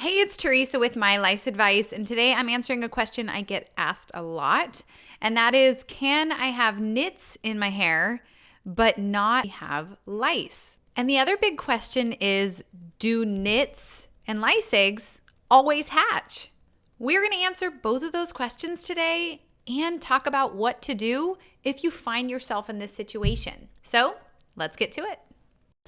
Hey, it's Teresa with My Lice Advice, and today I'm answering a question I get asked a lot, and that is, can I have nits in my hair but not have lice? And the other big question is, do nits and lice eggs always hatch? We're going to answer both of those questions today and talk about what to do if you find yourself in this situation. So let's get to it.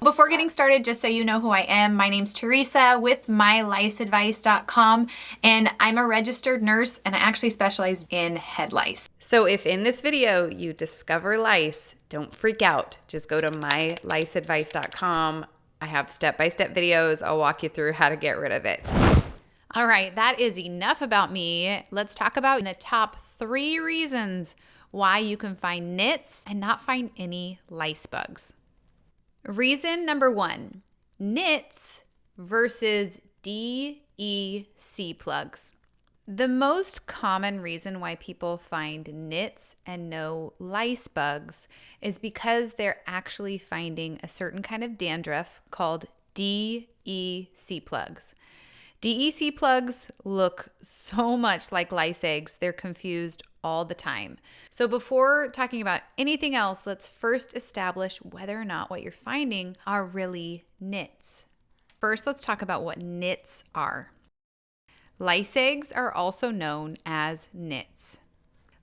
Before getting started, just so you know who I am, my name's Teresa with myliceadvice.com, and I'm a registered nurse, and I actually specialize in head lice. So if in this video you discover lice, don't freak out. Just go to myliceadvice.com. I have step-by-step videos. I'll walk you through how to get rid of it. All right, that is enough about me. Let's talk about the top 3 reasons why you can find nits and not find any lice bugs. Reason number 1, nits versus DEC plugs. The most common reason why people find nits and no lice bugs is because they're actually finding a certain kind of dandruff called DEC plugs. DEC plugs look so much like lice eggs, they're confused all the time. So before talking about anything else, let's first establish whether or not what you're finding are really nits. First, let's talk about what nits are. Lice eggs are also known as nits.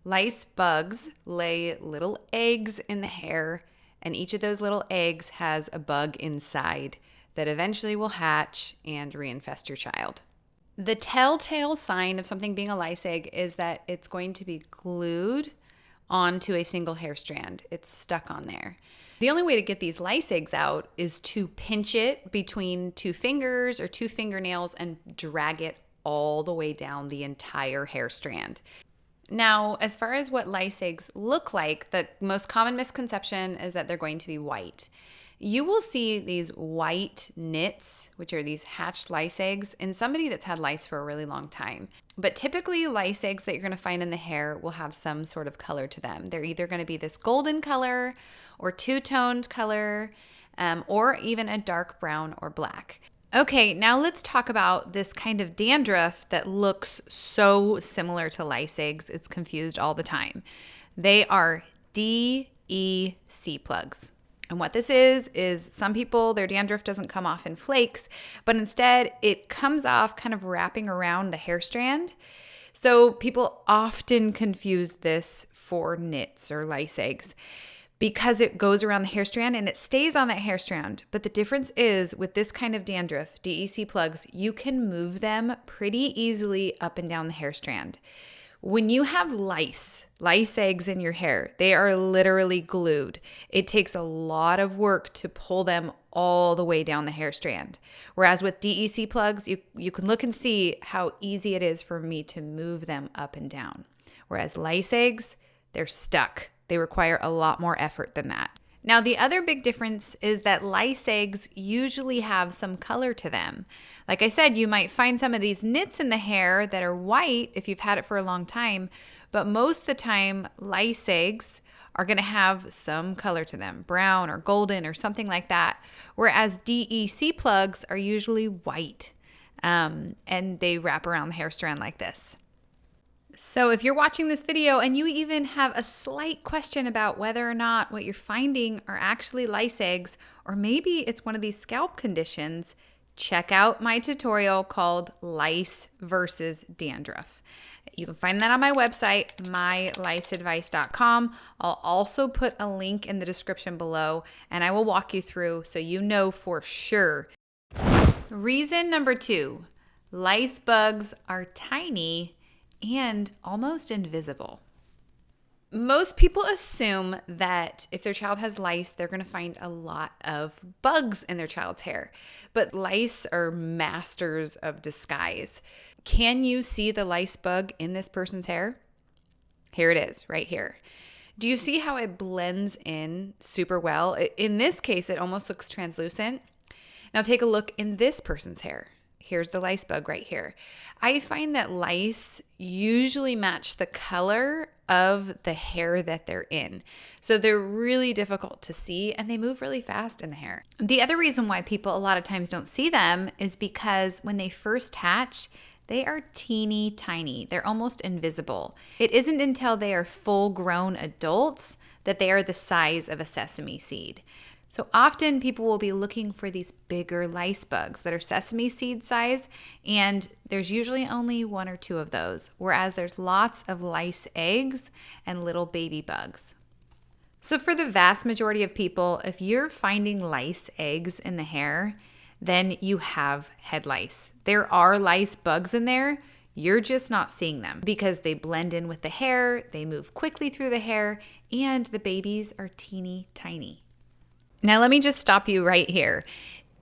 Lice bugs lay little eggs in the hair, and each of those little eggs has a bug inside that eventually will hatch and reinfest your child. The telltale sign of something being a lice egg is that it's going to be glued onto a single hair strand. It's stuck on there. The only way to get these lice eggs out is to pinch it between 2 fingers or 2 fingernails and drag it all the way down the entire hair strand. Now, as far as what lice eggs look like, the most common misconception is that they're going to be white. You will see these white nits, which are these hatched lice eggs, in somebody that's had lice for a really long time. But typically, lice eggs that you're going to find in the hair will have some sort of color to them. They're either going to be this golden color or two-toned color, or even a dark brown or black. Okay, now let's talk about this kind of dandruff that looks so similar to lice eggs. It's confused all the time. They are DEC plugs. And what this is some people, their dandruff doesn't come off in flakes, but instead it comes off kind of wrapping around the hair strand. So people often confuse this for nits or lice eggs because it goes around the hair strand and it stays on that hair strand. But the difference is with this kind of dandruff, DEC plugs, you can move them pretty easily up and down the hair strand. When you have lice eggs in your hair, they are literally glued. It takes a lot of work to pull them all the way down the hair strand. Whereas with DEC plugs, you can look and see how easy it is for me to move them up and down. Whereas lice eggs, they're stuck. They require a lot more effort than that. Now, the other big difference is that lice eggs usually have some color to them. Like I said, you might find some of these nits in the hair that are white if you've had it for a long time, but most of the time, lice eggs are going to have some color to them, brown or golden or something like that, whereas DEC plugs are usually white, and they wrap around the hair strand like this. So if you're watching this video and you even have a slight question about whether or not what you're finding are actually lice eggs, or maybe it's one of these scalp conditions, check out my tutorial called Lice versus Dandruff. You can find that on my website, myliceadvice.com. I'll also put a link in the description below, and I will walk you through so you know for sure. Reason number 2, lice bugs are tiny and almost invisible. Most people assume that if their child has lice, they're going to find a lot of bugs in their child's hair. But lice are masters of disguise. Can you see the lice bug in this person's hair? Here it is, right here. Do you see how it blends in super well? In this case, it almost looks translucent. Now take a look in this person's hair. Here's the lice bug right here. I find that lice usually match the color of the hair that they're in. So they're really difficult to see and they move really fast in the hair. The other reason why people a lot of times don't see them is because when they first hatch, they are teeny tiny. They're almost invisible. It isn't until they are full-grown adults that they are the size of a sesame seed. So often people will be looking for these bigger lice bugs that are sesame seed size, and there's usually only 1 or 2 of those, whereas there's lots of lice eggs and little baby bugs. So for the vast majority of people, if you're finding lice eggs in the hair, then you have head lice. There are lice bugs in there. You're just not seeing them because they blend in with the hair, they move quickly through the hair, and the babies are teeny tiny. Now, let me just stop you right here.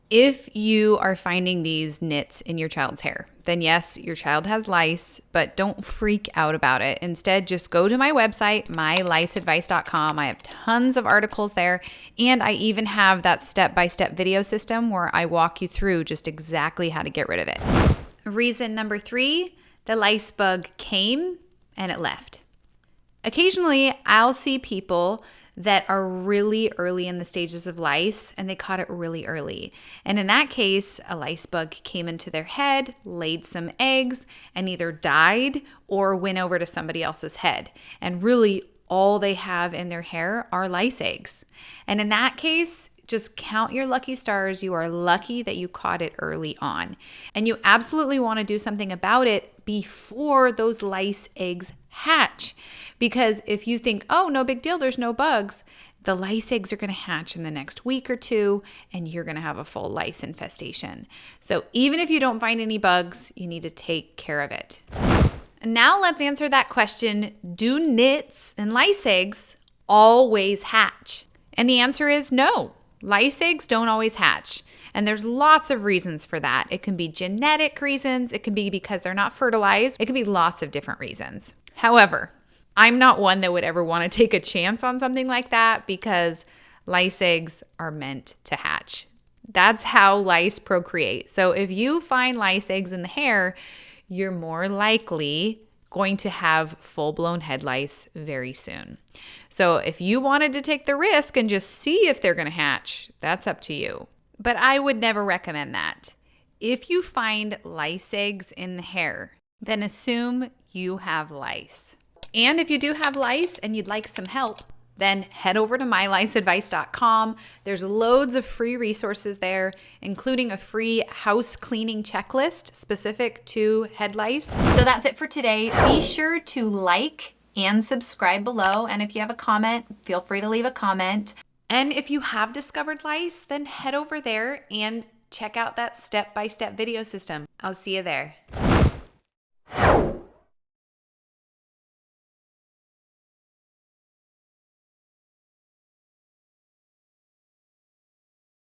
If you are finding these nits in your child's hair, then yes, your child has lice, but don't freak out about it. Instead, just go to my website, myliceadvice.com. I have tons of articles there, and I even have that step-by-step video system where I walk you through just exactly how to get rid of it. Reason number 3, the lice bug came and it left. Occasionally, I'll see people that are really early in the stages of lice and they caught it really early. And in that case, a lice bug came into their head, laid some eggs, and either died or went over to somebody else's head. And really, all they have in their hair are lice eggs. And in that case, just count your lucky stars. You are lucky that you caught it early on. And you absolutely want to do something about it before those lice eggs hatch. Because if you think, oh, no big deal, there's no bugs, the lice eggs are going to hatch in the next week or 2, and you're going to have a full lice infestation. So even if you don't find any bugs, you need to take care of it. Now let's answer that question, do nits and lice eggs always hatch? And the answer is no. Lice eggs don't always hatch, and there's lots of reasons for that. It can be genetic reasons, it can be because they're not fertilized, it can be lots of different reasons. However, I'm not one that would ever want to take a chance on something like that because lice eggs are meant to hatch. That's how lice procreate. So if you find lice eggs in the hair, you're more likely going to have full-blown head lice very soon. So if you wanted to take the risk and just see if they're going to hatch, that's up to you. But I would never recommend that. If you find lice eggs in the hair, then assume you have lice. And if you do have lice and you'd like some help, then head over to myliceadvice.com. There's loads of free resources there, including a free house cleaning checklist specific to head lice. So that's it for today. Be sure to like and subscribe below. And if you have a comment, feel free to leave a comment. And if you have discovered lice, then head over there and check out that step-by-step video system. I'll see you there.